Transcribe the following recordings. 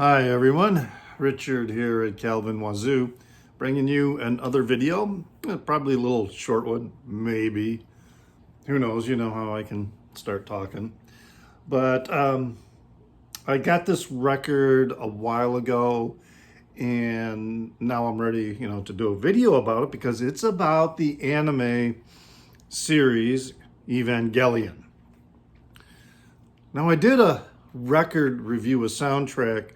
Hi everyone, Richard here at Calvin Wazoo, bringing you another video, probably a little short one, maybe. Who knows, you know how I can start talking. But I got this record a while ago and now I'm ready, to do a video about it because it's about the anime series Evangelion. Now I did a record review, a soundtrack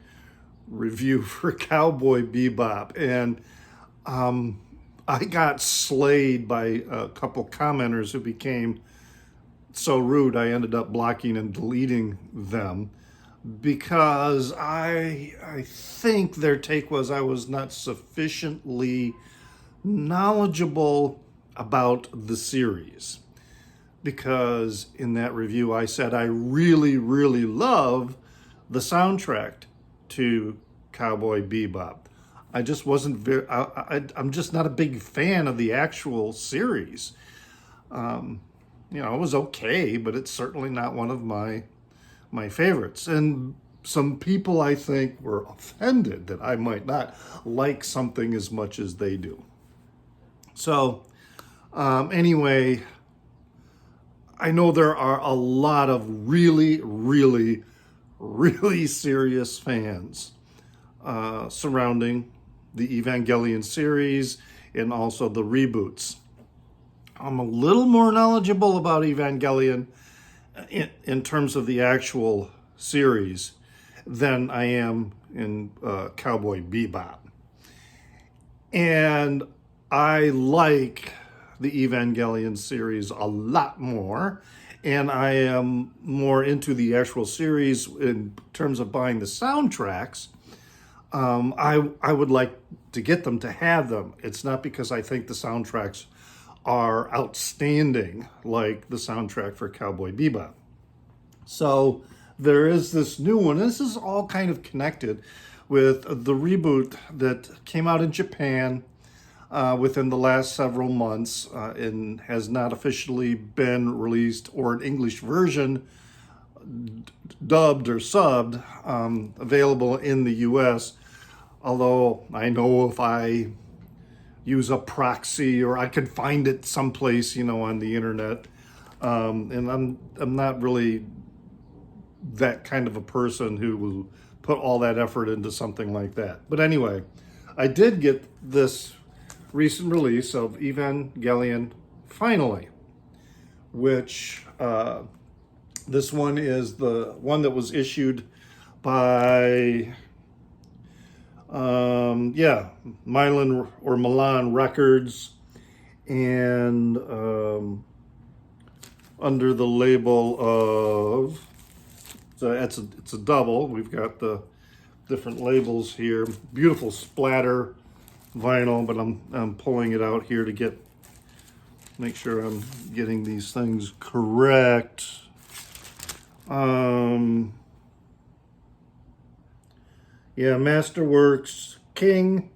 review for Cowboy Bebop, and I got slayed by a couple commenters who became so rude I ended up blocking and deleting them because I think their take was I was not sufficiently knowledgeable about the series. Because in that review I said I really, really love the soundtrack to Cowboy Bebop. I just wasn't very, I'm just not a big fan of the actual series. It was okay, but it's certainly not one of my favorites. And some people, I think, were offended that I might not like something as much as they do. So, anyway, I know there are a lot of really, really, really serious fans surrounding the Evangelion series and also the reboots. I'm a little more knowledgeable about Evangelion in terms of the actual series than I am in Cowboy Bebop. And I like the Evangelion series a lot more, and I am more into the actual series in terms of buying the soundtracks. I would like to get them, to have them. It's not because I think the soundtracks are outstanding like the soundtrack for Cowboy Bebop. So there is this new one. This is all kind of connected with the reboot that came out in Japan within the last several months and has not officially been released, or an English version dubbed or subbed available in the US. Although I know if I use a proxy or I could find it someplace, on the internet. And I'm not really that kind of a person who will put all that effort into something like that. But anyway, I did get this recent release of Evangelion finally, which this one is the one that was issued by Milan Records, and under the label of, so it's a double. We've got the different labels here. Beautiful splatter vinyl, but I'm pulling it out here to make sure I'm getting these things correct. Masterworks, King,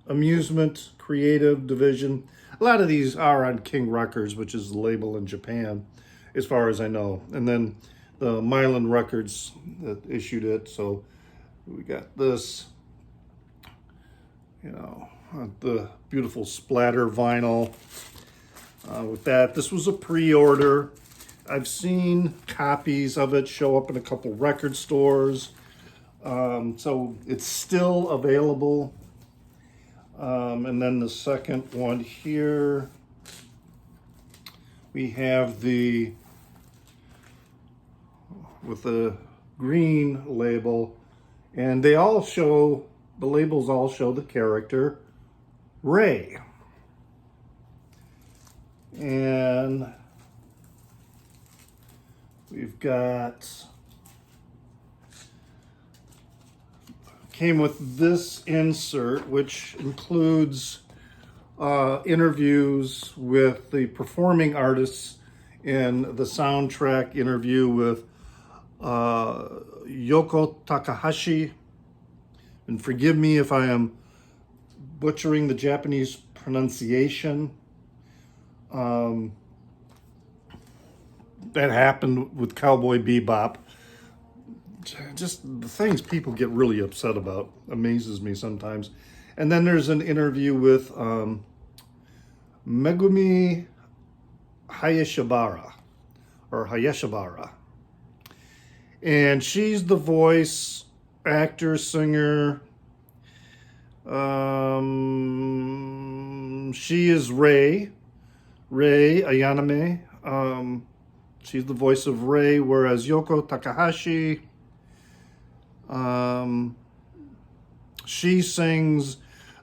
Amusement, Creative Division. A lot of these are on King Records, which is the label in Japan, as far as I know. And then the Milan Records that issued it. So we got this, the beautiful splatter vinyl. With that, this was a pre-order. I've seen copies of it show up in a couple record stores. So it's still available. And then the second one here, we have with the green label, and the labels all show the character Ray. And we've came with this insert, which includes interviews with the performing artists in the soundtrack interview with Yoko Takahashi. And forgive me if I am butchering the Japanese pronunciation. That happened with Cowboy Bebop. just the things people get really upset about amazes me sometimes. And then there's an interview with Megumi Hayashibara, or Hayashibara. And she's the voice actor, singer. She is Rei Ayanami. She's the voice of Rei, whereas Yoko Takahashi, she sings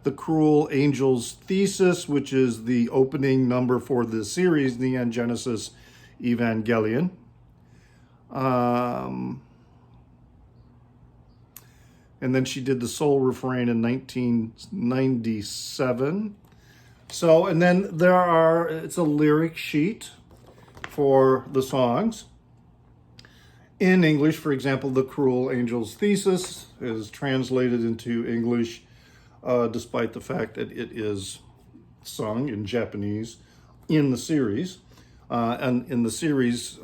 the Cruel Angel's Thesis, which is the opening number for the series, Neon Genesis Evangelion. And then she did the sole refrain in 1997. So, and then it's a lyric sheet for the songs. In English, for example, The Cruel Angel's Thesis is translated into English, despite the fact that it is sung in Japanese in the series. And in the series,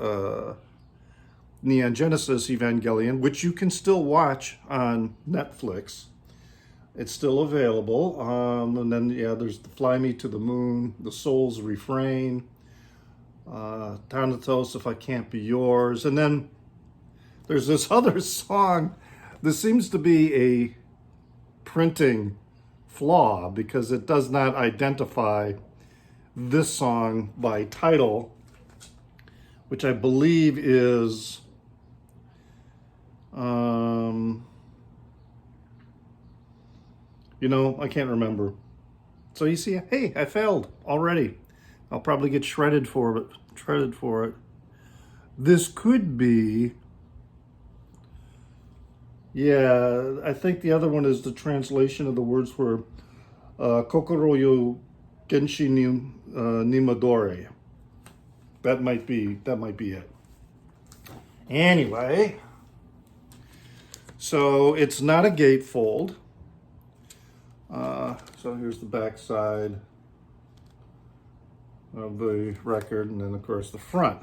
Neon Genesis Evangelion, which you can still watch on Netflix. It's still available. And then, there's the Fly Me to the Moon, The Soul's Refrain, Thanatos, If I Can't Be Yours. And then there's this other song. This seems to be a printing flaw because it does not identify this song by title, which I believe is I can't remember. So you see, hey, I failed already. I'll probably get shredded for it. This could be, I think the other one is the translation of the words for Kokoro yo Genshi ni Madore. That might be it. Anyway, so it's not a gatefold. So here's the back side of the record, and then of course the front.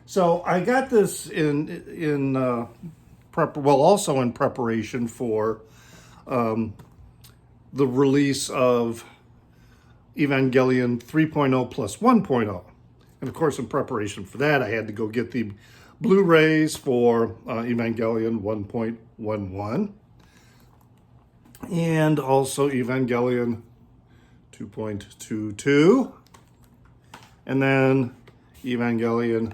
So I got this also in preparation for the release of Evangelion 3.0 plus 1.0. And of course, in preparation for that, I had to go get the Blu-rays for Evangelion 1.11 and also Evangelion 2.22, and then Evangelion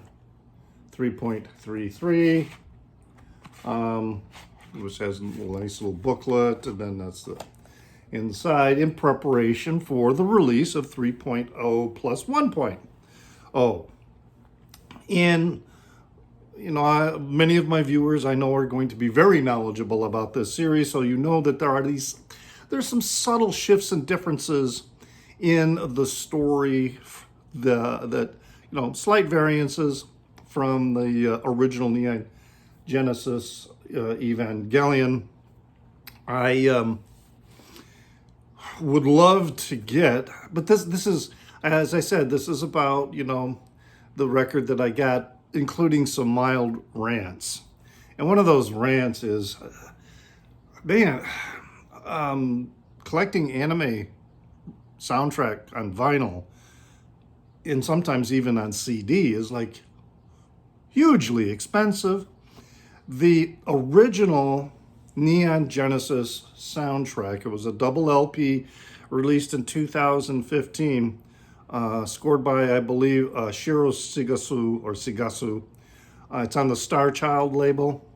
3.33, which has a nice little booklet, and then that's the inside, in preparation for the release of 3.0 plus 1.0. And many of my viewers I know are going to be very knowledgeable about this series, so you know that there's some subtle shifts and differences in the story, slight variances from the original Neon Genesis Evangelion. I would love to get, but this is, as I said, this is about the record that I got, including some mild rants. And one of those rants is, collecting anime soundtrack on vinyl, and sometimes even on CD, is like hugely expensive. The original Neon Genesis soundtrack, it was a double LP released in 2015, scored by, I believe, Shiro Sigasu. It's on the Star Child label.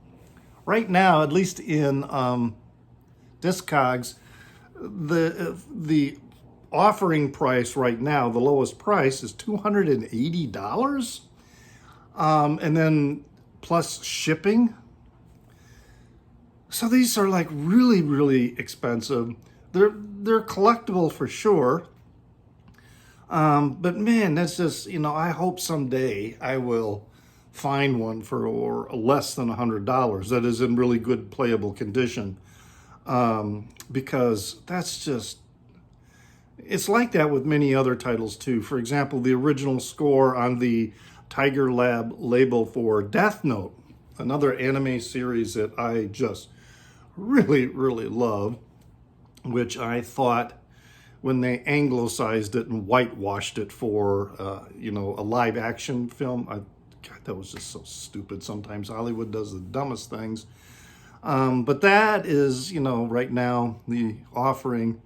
Right now, at least in Discogs, the offering price right now, the lowest price, is $280, and then plus shipping. So these are like really, really expensive. They're collectible for sure. But man, that's just, I hope someday I will find one for less than $100 that is in really good playable condition. Because that's just, it's like that with many other titles too. For example, the original score on the Tiger Lab label for Death Note another anime series that I just really, really love, which I thought when they anglicized it and whitewashed it for, a live action film, God, that was just so stupid. Sometimes Hollywood does the dumbest things. But that is, right now the offering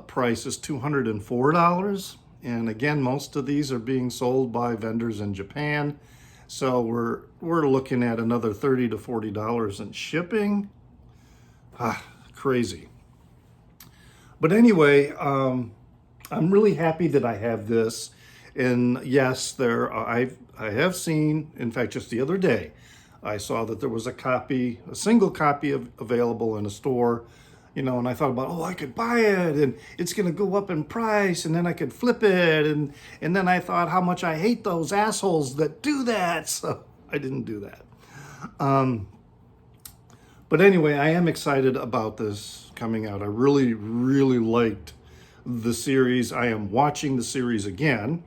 price is $204. And again, most of these are being sold by vendors in Japan. So we're looking at another $30 to $40 in shipping. Crazy. But anyway, I'm really happy that I have this. And yes, I have seen, in fact, just the other day, I saw that there was a single copy available in a store, and I thought about, I could buy it and it's going to go up in price and then I could flip it. And then I thought how much I hate those assholes that do that. So I didn't do that. But anyway, I am excited about this coming out. I really, really liked the series. I am watching the series again,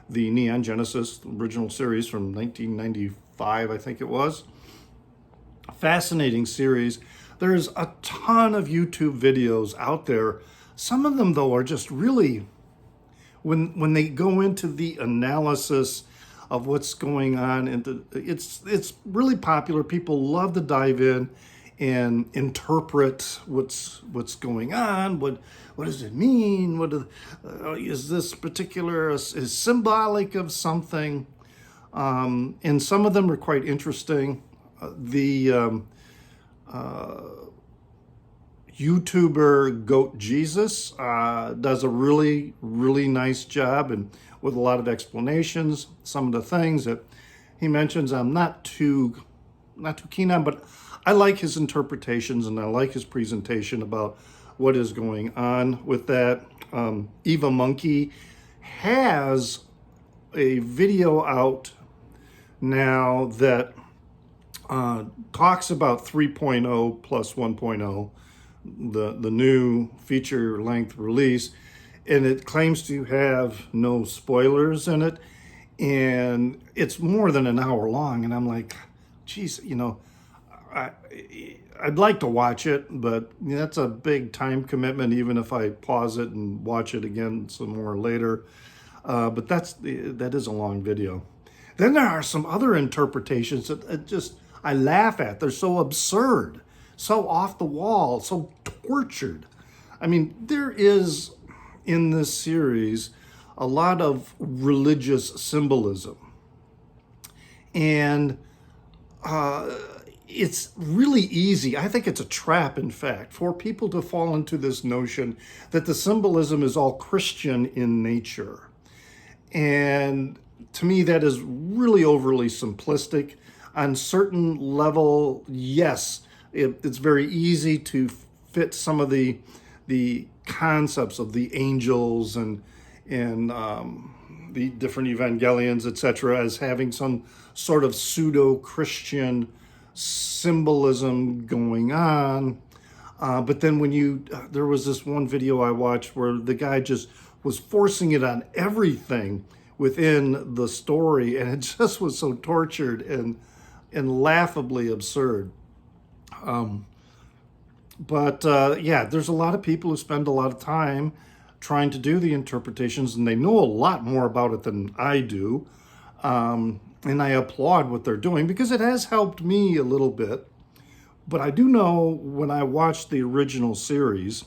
the Neon Genesis original series from 1995, I think it was. Fascinating series. There's a ton of YouTube videos out there. Some of them, though, are just really, when they go into the analysis of what's going on, and it's really popular. People love to dive in and interpret what's going on. What does it mean? Is this particular is symbolic of something? And some of them are quite interesting. The YouTuber Goat Jesus does a really, really nice job, and with a lot of explanations. Some of the things that he mentions I'm not too keen on, but I like his interpretations and I like his presentation about what is going on with that. Eva Monkey has a video out now that talks about 3.0 plus 1.0, the new feature-length release, and it claims to have no spoilers in it, and it's more than an hour long, and I'm like, geez, I'd like to watch it, but that's a big time commitment, even if I pause it and watch it again some more later. But that is a long video. Then there are some other interpretations that I laugh at. They're so absurd, so off the wall, so tortured. I mean, there is in this series a lot of religious symbolism. And it's really easy, I think it's a trap, in fact, for people to fall into this notion that the symbolism is all Christian in nature. And to me, that is really overly simplistic. On certain level, yes, it's very easy to fit some of the concepts of the angels and the different Evangelions, etc., as having some sort of pseudo-Christian symbolism going on. But then there was this one video I watched where the guy just was forcing it on everything within the story, and it just was so tortured and laughably absurd. But there's a lot of people who spend a lot of time trying to do the interpretations, and they know a lot more about it than I do. And I applaud what they're doing because it has helped me a little bit. But I do know when I watched the original series,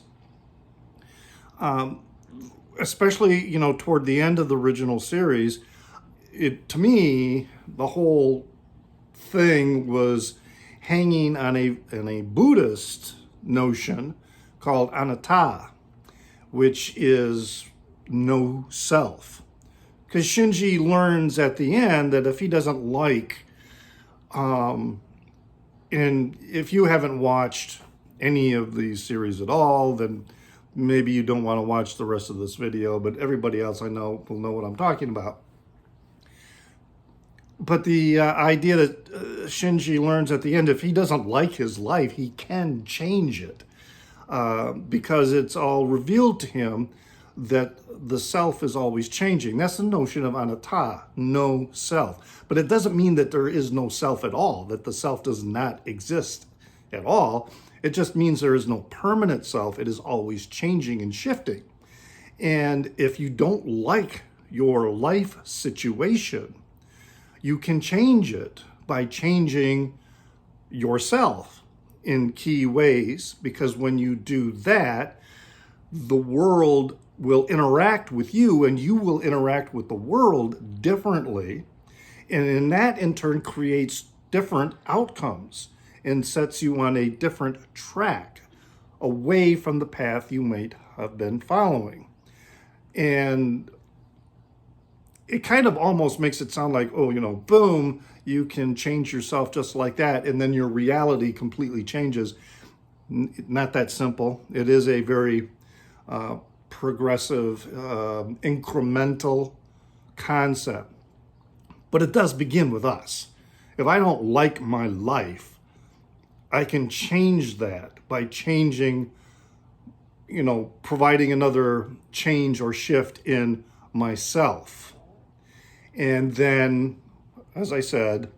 especially, toward the end of the original series, to me, the whole thing was hanging on a Buddhist notion called anatta, which is no self. Because Shinji learns at the end that if he doesn't like, and if you haven't watched any of these series at all, then maybe you don't want to watch the rest of this video, but everybody else I know will know what I'm talking about. But the idea that Shinji learns at the end, if he doesn't like his life, he can change it because it's all revealed to him that the self is always changing. That's the notion of anatta, no self. But it doesn't mean that there is no self at all, that the self does not exist at all. It just means there is no permanent self. It is always changing and shifting. And if you don't like your life situation, you can change it by changing yourself in key ways, because when you do that, the world will interact with you and you will interact with the world differently. And in that, in turn, creates different outcomes and sets you on a different track away from the path you might have been following. And it kind of almost makes it sound like, oh, boom, you can change yourself just like that, and then your reality completely changes. Not that simple. It is a very progressive, incremental concept. But it does begin with us. If I don't like my life, I can change that by changing, providing another change or shift in myself. And then, as I said,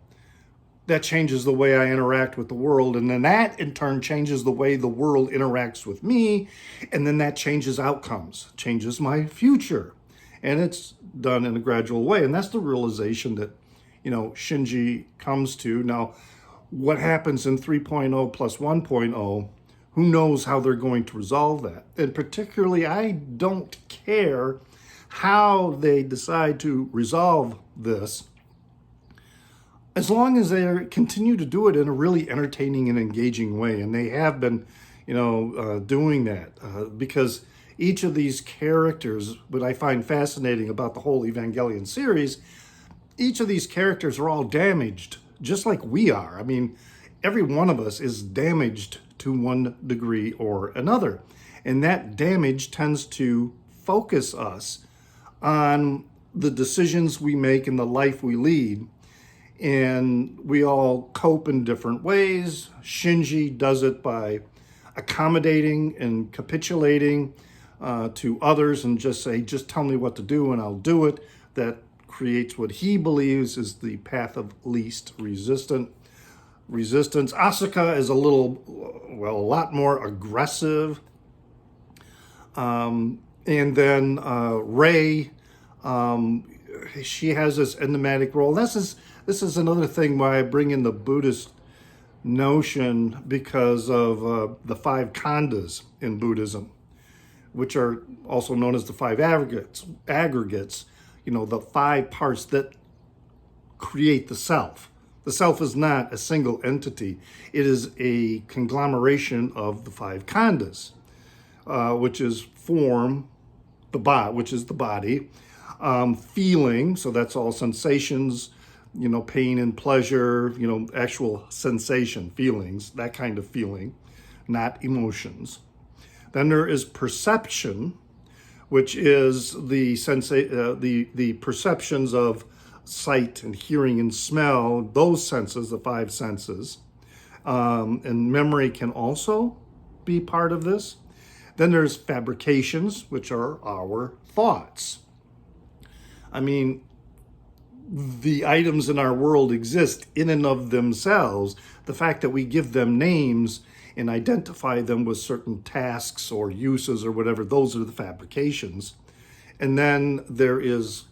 that changes the way I interact with the world. And then that in turn changes the way the world interacts with me. And then that changes outcomes, changes my future. And it's done in a gradual way. And that's the realization that, Shinji comes to. Now, what happens in 3.0 plus 1.0, who knows how they're going to resolve that? And particularly, I don't care how they decide to resolve this, as long as they continue to do it in a really entertaining and engaging way. And they have been, doing that, because each of these characters, what I find fascinating about the whole Evangelion series, each of these characters are all damaged, just like we are. I mean, every one of us is damaged to one degree or another. And that damage tends to focus us on the decisions we make and the life we lead. And we all cope in different ways. Shinji does it by accommodating and capitulating to others and just tell me what to do and I'll do it. That creates what he believes is the path of least resistance. Asuka is a lot more aggressive. And then Rei, she has this enigmatic role. This is another thing why I bring in the Buddhist notion, because of the five khandhas in Buddhism, which are also known as the five aggregates, the five parts that create the self. The self is not a single entity. It is a conglomeration of the five khandhas, which is form, which is the body, feeling, so that's all sensations, pain and pleasure, actual sensation, feelings, that kind of feeling, not emotions. Then there is perception, which is the perceptions of sight and hearing and smell, those senses, the five senses. And memory can also be part of this. Then there's fabrications, which are our thoughts. I mean, the items in our world exist in and of themselves. The fact that we give them names and identify them with certain tasks or uses or whatever, those are the fabrications. And then there is,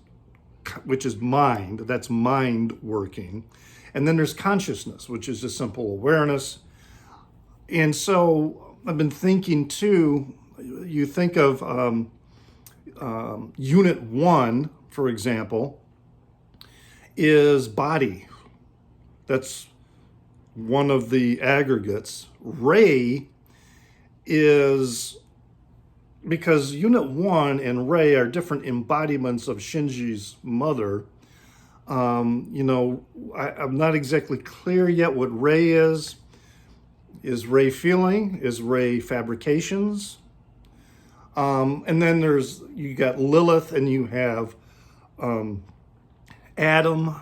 which is mind, that's mind working. And then there's consciousness, which is just simple awareness. And so I've been thinking too, you think of Unit 1, for example, is body. That's one of the aggregates. Rei is, because Unit 1 and Rei are different embodiments of Shinji's mother. I'm not exactly clear yet what Rei is. Is Rei feeling? Is Rei fabrications? And then you got Lilith and you have Adam,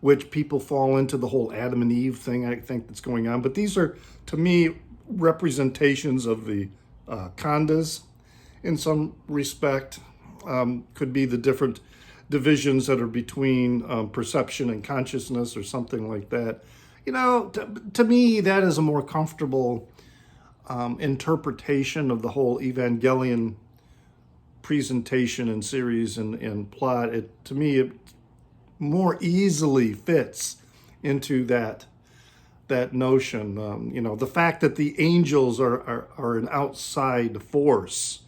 which people fall into the whole Adam and Eve thing, I think, that's going on. But these are, to me, representations of the khandhas in some respect. Could be the different divisions that are between perception and consciousness or something like that. To me, that is a more comfortable interpretation of the whole Evangelion presentation and series and plot. To me, it more easily fits into that notion. The fact that the angels are an outside force,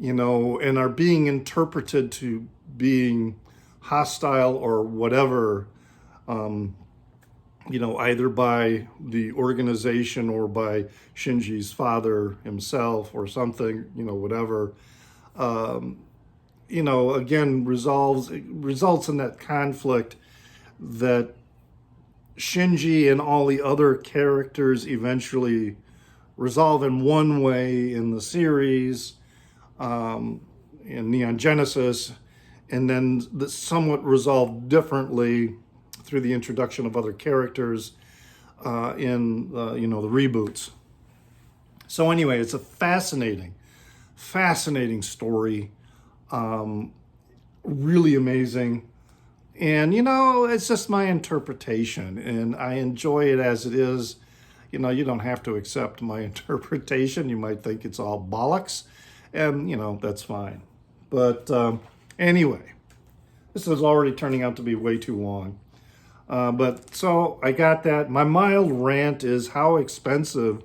and are being interpreted to being hostile or whatever, either by the organization or by Shinji's father himself or something, whatever, again, results in that conflict that Shinji and all the other characters eventually resolve in one way in the series, in Neon Genesis, and then somewhat resolved differently through the introduction of other characters in the reboots. So anyway, it's a fascinating story, really amazing. And, it's just my interpretation, and I enjoy it as it is. You don't have to accept my interpretation. You might think it's all bollocks, and, that's fine. But anyway, this is already turning out to be way too long. But so I got that. My mild rant is how expensive,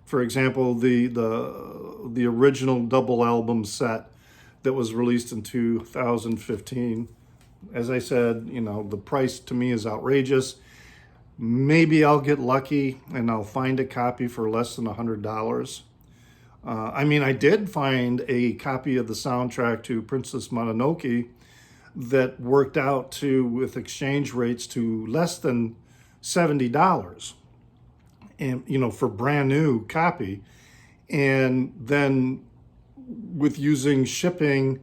for example, the original double album set that was released in 2015. As I said, the price to me is outrageous. Maybe I'll get lucky and I'll find a copy for less than $100. I did find a copy of the soundtrack to Princess Mononoke that worked out with exchange rates to less than $70, and for brand new copy. And then with using shipping,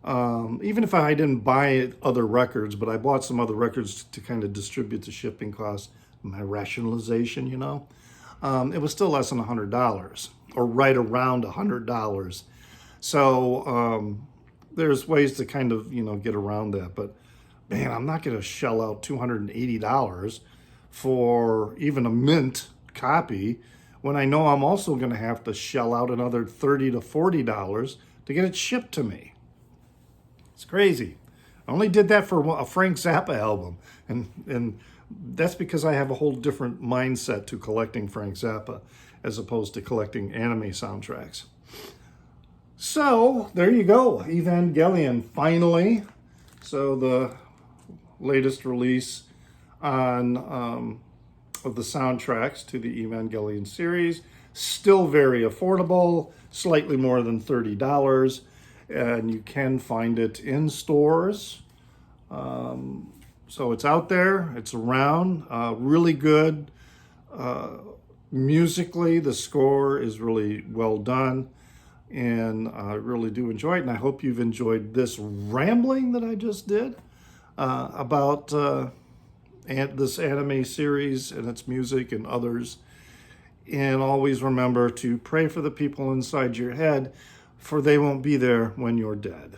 even if I didn't buy other records, but I bought some other records to kind of distribute the shipping costs, my rationalization, it was still less than $100, or right around $100. So there's ways to kind of, get around that. But man, I'm not going to shell out $280 for even a mint copy when I know I'm also going to have to shell out another $30 to $40 to get it shipped to me. It's crazy. I only did that for a Frank Zappa album, and that's because I have a whole different mindset to collecting Frank Zappa as opposed to collecting anime soundtracks. So there you go, Evangelion finally. So the latest release of the soundtracks to the Evangelion series, still very affordable, slightly more than $30. And you can find it in stores. So it's out there, it's around, really good. Musically, the score is really well done, and I really do enjoy it. And I hope you've enjoyed this rambling that I just did about this anime series and its music and others. And always remember to pray for the people inside your head, for they won't be there when you're dead.